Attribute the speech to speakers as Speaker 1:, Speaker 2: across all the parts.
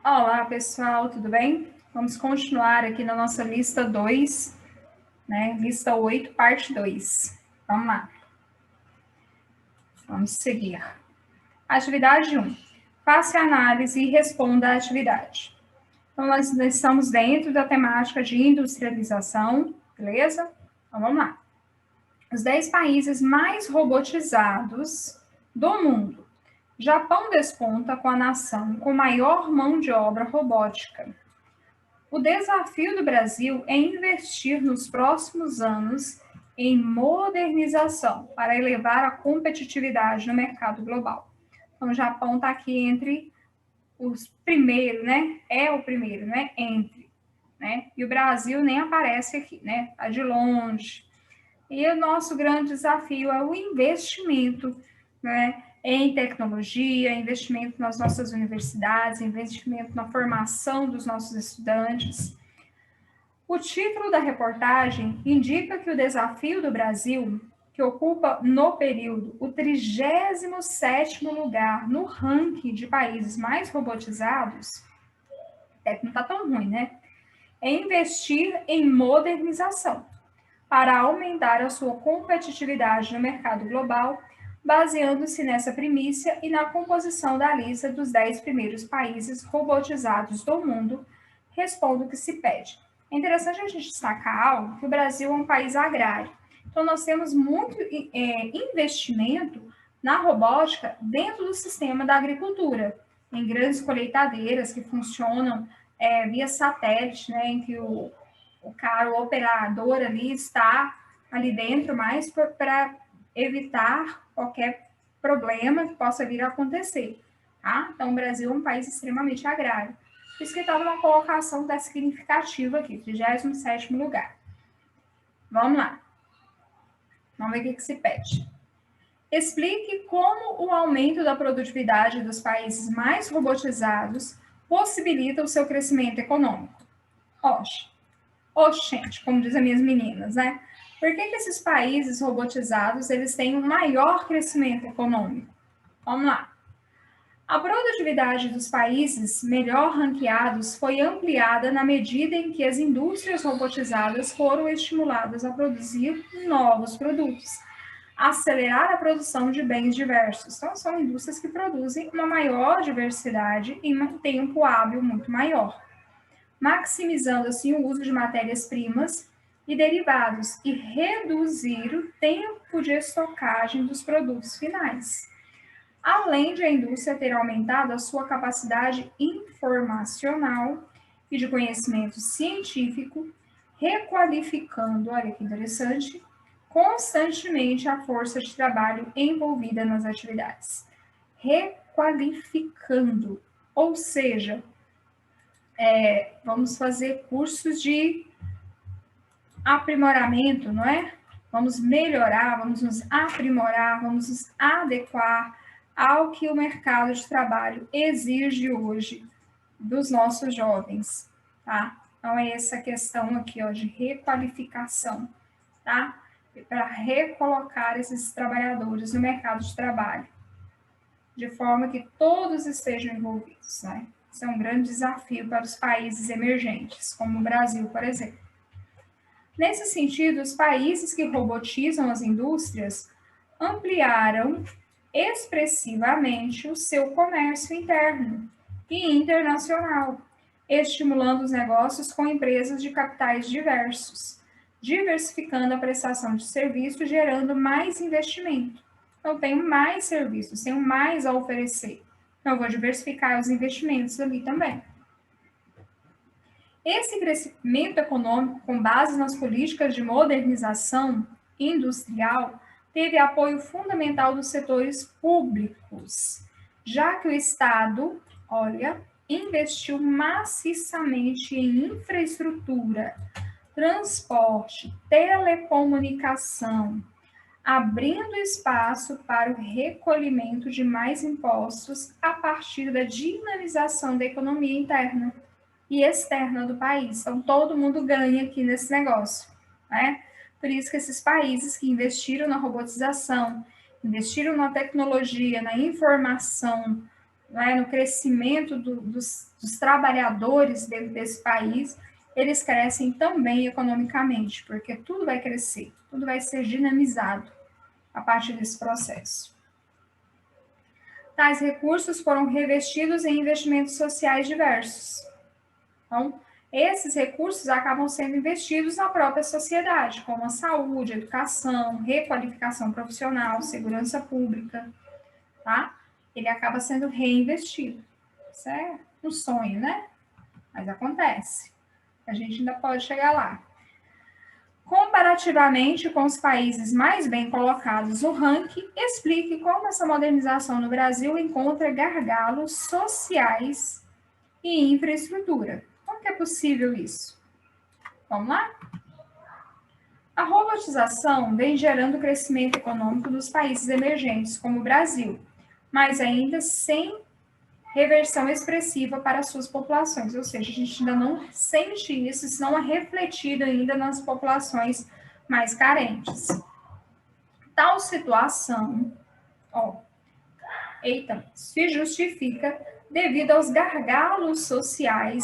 Speaker 1: Olá, pessoal, tudo bem? Vamos continuar aqui na nossa lista 2, né? Lista 8, parte 2. Vamos lá. Vamos seguir. Atividade 1. Faça a análise e responda à atividade. Então, nós estamos dentro da temática de industrialização, beleza? Então, vamos lá. Os 10 países mais robotizados do mundo. Japão desponta com a nação com maior mão de obra robótica. O desafio do Brasil é investir nos próximos anos em modernização para elevar a competitividade no mercado global. Então, o Japão está aqui entre os primeiros, né? É o primeiro, né? Entre, né? E o Brasil nem aparece aqui, né? Está de longe. E o nosso grande desafio é o investimento, né? Em tecnologia, investimento nas nossas universidades, investimento na formação dos nossos estudantes. O título da reportagem indica que o desafio do Brasil, que ocupa no período o 37º lugar no ranking de países mais robotizados, até que não está tão ruim, né? É investir em modernização para aumentar a sua competitividade no mercado global, baseando-se nessa primícia e na composição da lista dos 10 primeiros países robotizados do mundo, responde o que se pede. É interessante a gente destacar algo, que o Brasil é um país agrário. Então, nós temos muito investimento na robótica dentro do sistema da agricultura, em grandes colheitadeiras que funcionam via satélite, né, em que o cara, o operador ali está ali dentro, mais para evitar qualquer problema que possa vir a acontecer. Tá? Então, o Brasil é um país extremamente agrário. Por isso que estava uma colocação da significativa aqui, 37º lugar. Vamos lá. Vamos ver o que se pede. Explique como o aumento da produtividade dos países mais robotizados possibilita o seu crescimento econômico. Oxente, como dizem as minhas meninas, né? Por que esses países robotizados eles têm um maior crescimento econômico? Vamos lá. A produtividade dos países melhor ranqueados foi ampliada na medida em que as indústrias robotizadas foram estimuladas a produzir novos produtos, acelerar a produção de bens diversos. Então, são indústrias que produzem uma maior diversidade em um tempo hábil muito maior, maximizando assim o uso de matérias-primas e derivados e reduzir o tempo de estocagem dos produtos finais. Além de a indústria ter aumentado a sua capacidade informacional e de conhecimento científico, requalificando, olha que interessante, constantemente a força de trabalho envolvida nas atividades. Requalificando, ou seja, vamos fazer cursos de aprimoramento, não é? Vamos melhorar, vamos nos aprimorar, vamos nos adequar ao que o mercado de trabalho exige hoje dos nossos jovens, tá? Então, é essa questão aqui, ó, de requalificação, tá? Para recolocar esses trabalhadores no mercado de trabalho, de forma que todos estejam envolvidos, né? Isso é um grande desafio para os países emergentes, como o Brasil, por exemplo. Nesse sentido, os países que robotizam as indústrias ampliaram expressivamente o seu comércio interno e internacional, estimulando os negócios com empresas de capitais diversos, diversificando a prestação de serviços, gerando mais investimento. Então, tenho mais serviços, tenho mais a oferecer. Então, eu vou diversificar os investimentos ali também. Esse crescimento econômico, com base nas políticas de modernização industrial, teve apoio fundamental dos setores públicos, já que o Estado, olha, investiu maciçamente em infraestrutura, transporte, telecomunicação, abrindo espaço para o recolhimento de mais impostos a partir da dinamização da economia interna e externa do país. Então, todo mundo ganha aqui nesse negócio, né? Por isso que esses países que investiram na robotização, investiram na tecnologia, na informação, né, no crescimento dos trabalhadores dentro desse país, eles crescem também economicamente, porque tudo vai crescer, tudo vai ser dinamizado a partir desse processo. Tais recursos foram revestidos em investimentos sociais diversos. Então, esses recursos acabam sendo investidos na própria sociedade, como a saúde, a educação, requalificação profissional, segurança pública, tá? Ele acaba sendo reinvestido. Isso é um sonho, né? Mas acontece. A gente ainda pode chegar lá. Comparativamente com os países mais bem colocados no ranking, explique como essa modernização no Brasil encontra gargalos sociais e infraestrutura. Como que é possível isso? Vamos lá? A robotização vem gerando crescimento econômico nos países emergentes, como o Brasil, mas ainda sem reversão expressiva para as suas populações, ou seja, a gente ainda não sente isso não é refletido ainda nas populações mais carentes. Tal situação, se justifica devido aos gargalos sociais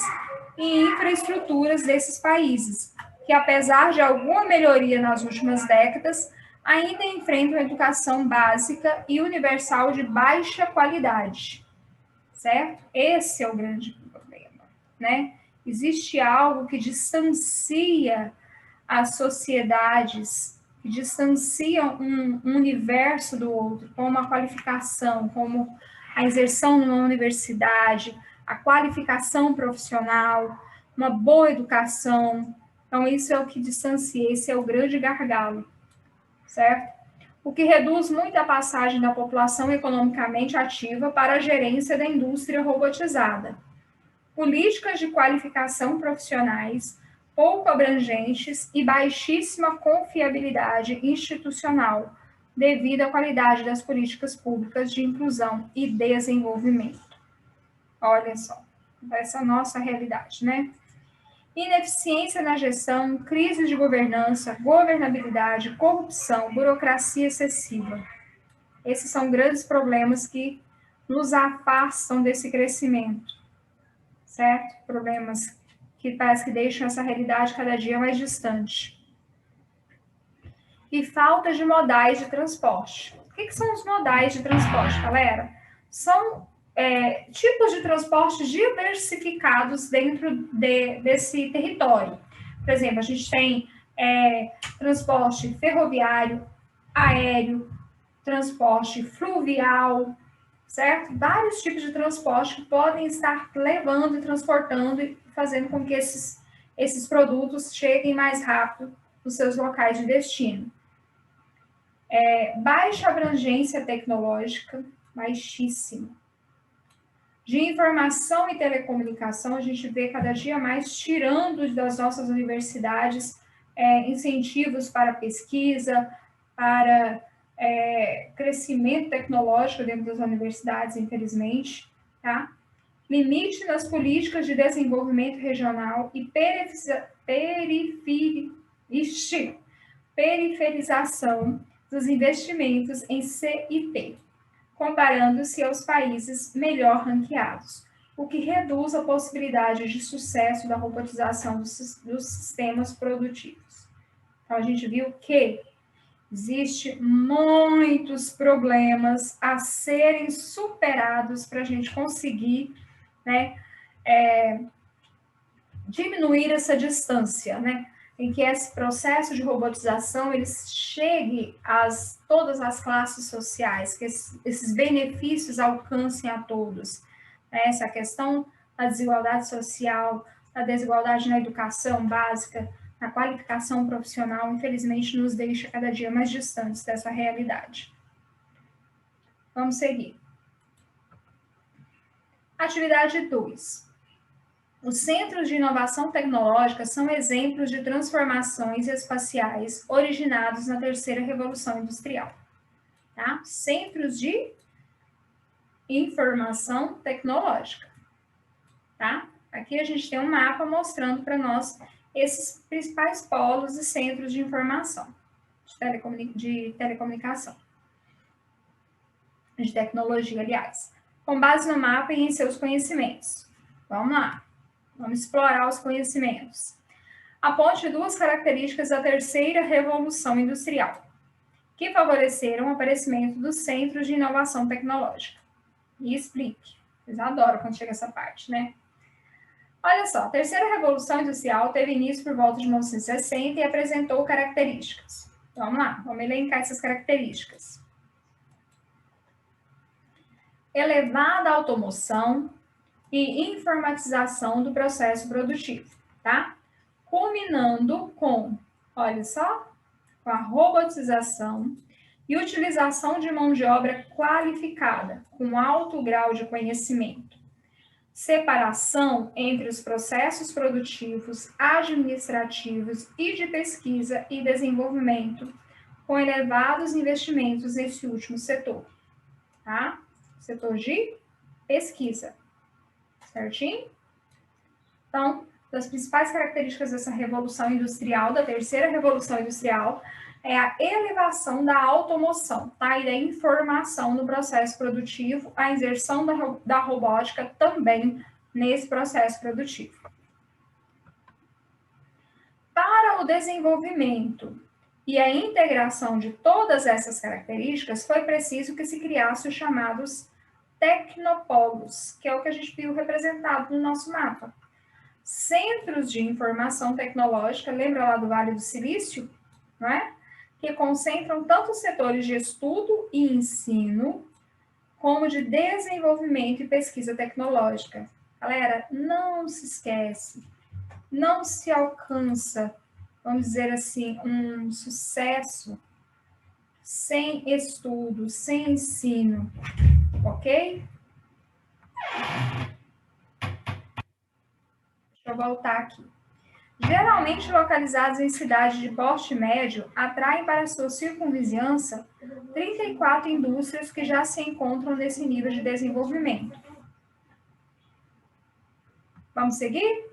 Speaker 1: e infraestruturas desses países, que apesar de alguma melhoria nas últimas décadas, ainda enfrentam educação básica e universal de baixa qualidade. Certo? Esse é o grande problema, né? Existe algo que distancia as sociedades, que distancia um universo do outro, como a qualificação, como a inserção numa universidade, a qualificação profissional, uma boa educação. Então, isso é o que distancia, esse é o grande gargalo, certo? O que reduz muito a passagem da população economicamente ativa para a gerência da indústria robotizada. Políticas de qualificação profissionais pouco abrangentes e baixíssima confiabilidade institucional, devido à qualidade das políticas públicas de inclusão e desenvolvimento. Olha só, essa é a nossa realidade, né? Ineficiência na gestão, crise de governança, governabilidade, corrupção, burocracia excessiva. Esses são grandes problemas que nos afastam desse crescimento, certo? Problemas que parece que deixam essa realidade cada dia mais distante. E falta de modais de transporte. O que são os modais de transporte, galera? São tipos de transporte diversificados dentro desse território. Por exemplo, a gente tem transporte ferroviário, aéreo, transporte fluvial, certo? Vários tipos de transporte que podem estar levando e transportando e fazendo com que esses produtos cheguem mais rápido nos seus locais de destino. Baixa abrangência tecnológica, baixíssima. De informação e telecomunicação, a gente vê cada dia mais tirando das nossas universidades incentivos para pesquisa, para crescimento tecnológico dentro das universidades, infelizmente, tá? Limite nas políticas de desenvolvimento regional e periferização dos investimentos em CIT, comparando-se aos países melhor ranqueados, o que reduz a possibilidade de sucesso da robotização dos sistemas produtivos. Então, a gente viu que existe muitos problemas a serem superados para a gente conseguir, né, diminuir essa distância, né, em que esse processo de robotização ele chegue a todas as classes sociais, que esses benefícios alcancem a todos. Essa questão da desigualdade social, da desigualdade na educação básica, na qualificação profissional, infelizmente, nos deixa cada dia mais distantes dessa realidade. Vamos seguir. Atividade 2. Os centros de inovação tecnológica são exemplos de transformações espaciais originados na terceira revolução industrial. Tá? Centros de informação tecnológica. Tá? Aqui a gente tem um mapa mostrando para nós esses principais polos e centros de informação, de telecomunicação, de tecnologia, aliás. com base no mapa e em seus conhecimentos. Vamos lá, vamos explorar os conhecimentos. Aponte duas características da terceira revolução industrial, que favoreceram o aparecimento dos centros de inovação tecnológica. E explique. Vocês adoram quando chega essa parte, né? Olha só, a terceira revolução industrial teve início por volta de 1960 e apresentou características. Vamos lá, vamos elencar essas características. Elevada automoção e informatização do processo produtivo, tá? Culminando com, olha só, com a robotização e utilização de mão de obra qualificada, com alto grau de conhecimento. Separação entre os processos produtivos, administrativos e de pesquisa e desenvolvimento, com elevados investimentos nesse último setor, tá? Setor de pesquisa, certinho? Então, das principais características dessa revolução industrial, da terceira revolução industrial, é a elevação da automoção, tá? E da informação no processo produtivo, a inserção da robótica também nesse processo produtivo. Para o desenvolvimento e a integração de todas essas características, foi preciso que se criasse os chamados tecnopolos, que é o que a gente viu representado no nosso mapa. Centros de informação tecnológica, lembra lá do Vale do Silício, não é? Que concentram tanto os setores de estudo e ensino, como de desenvolvimento e pesquisa tecnológica. Galera, não se esquece, não se alcança, vamos dizer assim, um sucesso sem estudo, sem ensino, ok? Deixa eu voltar aqui. Geralmente localizados em cidades de porte médio, atraem para sua circunvizinhança 34 indústrias que já se encontram nesse nível de desenvolvimento. Vamos seguir?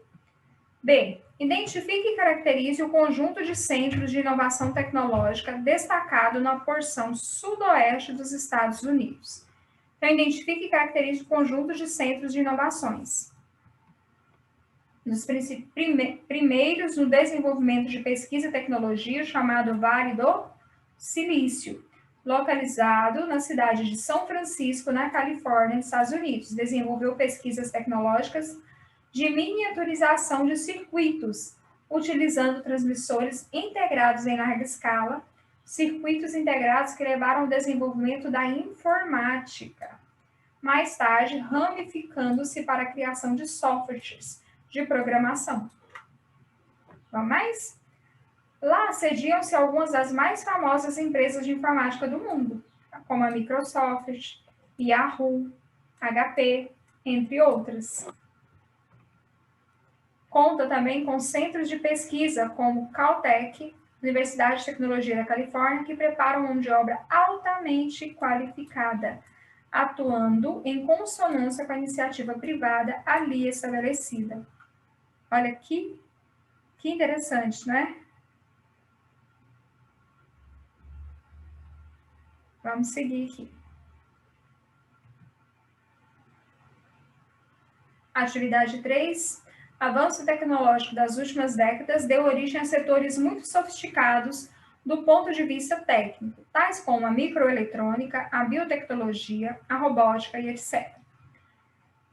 Speaker 1: B. Identifique e caracterize o conjunto de centros de inovação tecnológica destacado na porção sudoeste dos Estados Unidos. Então, identifique e caracterize o conjunto de centros de inovações. Nos primeiros no desenvolvimento de pesquisa e tecnologia, chamado Vale do Silício, localizado na cidade de São Francisco, na Califórnia, Estados Unidos. Desenvolveu pesquisas tecnológicas de miniaturização de circuitos, utilizando transmissores integrados em larga escala, circuitos integrados que levaram ao desenvolvimento da informática. Mais tarde, ramificando-se para a criação de softwares de programação. Vamos mais? Lá sediam-se algumas das mais famosas empresas de informática do mundo, como a Microsoft, Yahoo, HP, entre outras. Conta também com centros de pesquisa como Caltech, Universidade de Tecnologia da Califórnia, que preparam mão de obra altamente qualificada, atuando em consonância com a iniciativa privada ali estabelecida. Olha que interessante, não é? Vamos seguir aqui. Atividade 3. Avanço tecnológico das últimas décadas deu origem a setores muito sofisticados do ponto de vista técnico, tais como a microeletrônica, a biotecnologia, a robótica e etc.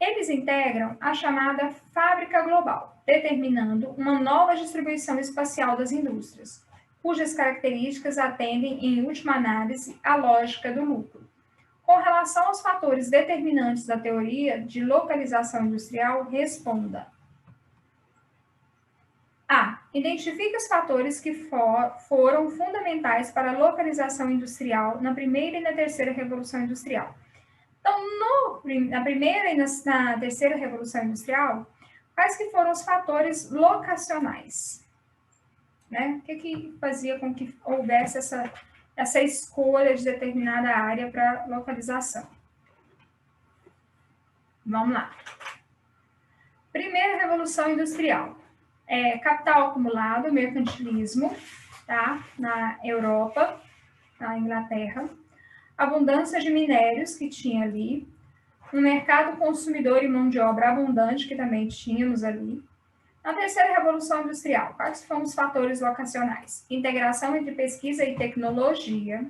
Speaker 1: Eles integram a chamada fábrica global, determinando uma nova distribuição espacial das indústrias, cujas características atendem, em última análise, à lógica do lucro. Com relação aos fatores determinantes da teoria de localização industrial, responda. A. Identifique os fatores que foram fundamentais para a localização industrial na primeira e na terceira revolução industrial. Então, na primeira e na terceira revolução industrial, quais que foram os fatores locacionais? Né? O que fazia com que houvesse essa escolha de determinada área para localização? Vamos lá. Primeira revolução industrial. Capital acumulado, mercantilismo, tá? Na Europa, na Inglaterra. Abundância de minérios que tinha ali, Um mercado consumidor e mão de obra abundante, que também tínhamos ali. Na terceira revolução industrial, quais foram os fatores locacionais? Integração entre pesquisa e tecnologia,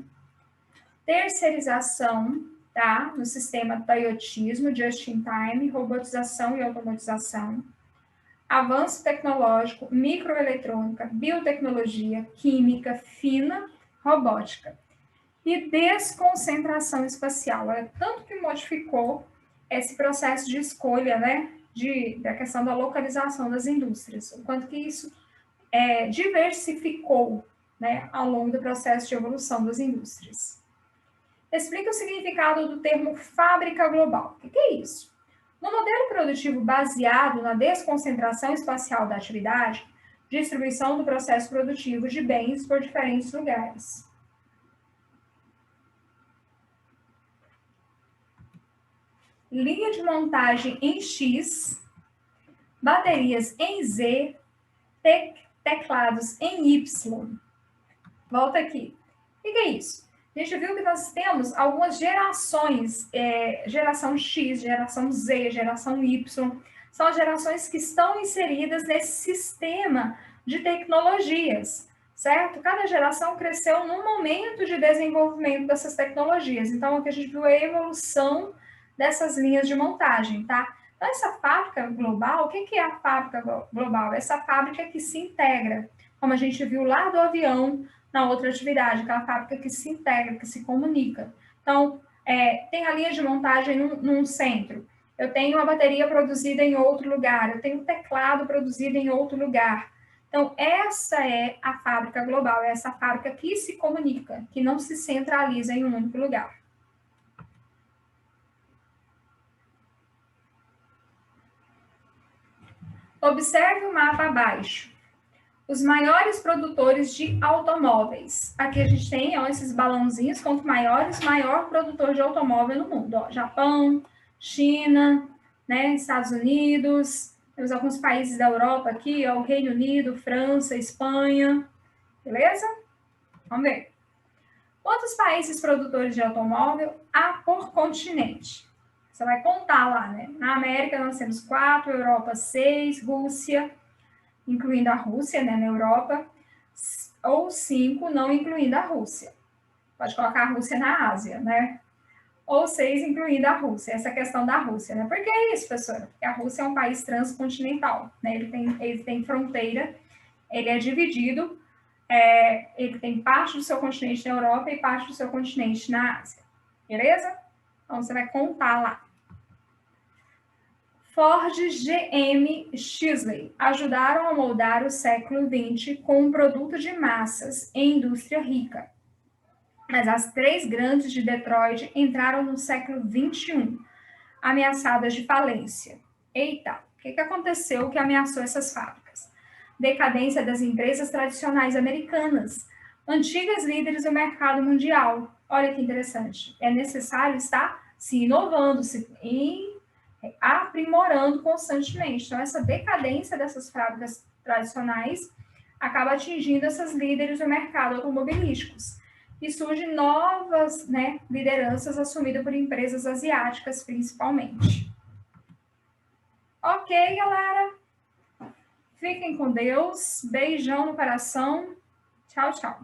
Speaker 1: terceirização, tá? No sistema Toyotismo, just in time, robotização e automatização, avanço tecnológico, microeletrônica, biotecnologia, química fina, robótica. E desconcentração espacial. Olha, tanto que modificou esse processo de escolha, né, da questão da localização das indústrias, o quanto que isso diversificou, né, ao longo do processo de evolução das indústrias. Explica o significado do termo fábrica global. O que é isso? No modelo produtivo baseado na desconcentração espacial da atividade, distribuição do processo produtivo de bens por diferentes lugares. Linha de montagem em X, baterias em Z, teclados em Y. Volta aqui. O que é isso? A gente viu que nós temos algumas gerações, geração X, geração Z, geração Y, são as gerações que estão inseridas nesse sistema de tecnologias, certo? Cada geração cresceu num momento de desenvolvimento dessas tecnologias. Então, o que a gente viu é a evolução dessas linhas de montagem, tá? Então, essa fábrica global, o que é a fábrica global? Essa fábrica que se integra, como a gente viu lá do avião, na outra atividade, aquela fábrica que se integra, que se comunica. Então, tem a linha de montagem num centro, eu tenho a bateria produzida em outro lugar, eu tenho o teclado produzido em outro lugar. Então, essa é a fábrica global, é essa fábrica que se comunica, que não se centraliza em um único lugar. Observe o mapa abaixo. Os maiores produtores de automóveis. Aqui a gente tem esses balãozinhos, quanto maiores, maior produtor de automóvel no mundo. Ó, Japão, China, né, Estados Unidos, temos alguns países da Europa aqui, ó, o Reino Unido, França, Espanha, beleza? Vamos ver. Quantos países produtores de automóvel há por continente? Você vai contar lá, né? Na América nós temos 4, Europa 6, Rússia, incluindo a Rússia, né, na Europa, ou 5, não incluindo a Rússia. Pode colocar a Rússia na Ásia, né? Ou 6, incluindo a Rússia. Essa questão da Rússia, né? Por que isso, professora? Porque a Rússia é um país transcontinental, né? Ele tem fronteira, ele é dividido, ele tem parte do seu continente na Europa e parte do seu continente na Ásia. Beleza? Então, você vai contar lá. Ford, GM, Chrysler ajudaram a moldar o século XX com um produto de massas e indústria rica. Mas as 3 grandes de Detroit entraram no século XXI, ameaçadas de falência. Eita, o que aconteceu que ameaçou essas fábricas? Decadência das empresas tradicionais americanas, antigas líderes do mercado mundial. Olha que interessante. É necessário estar se inovando, aprimorando constantemente. Então, essa decadência dessas fábricas tradicionais acaba atingindo essas líderes do mercado automobilísticos. E surgem novas, né, lideranças assumidas por empresas asiáticas, principalmente. Ok, galera? Fiquem com Deus. Beijão no coração. Tchau, tchau.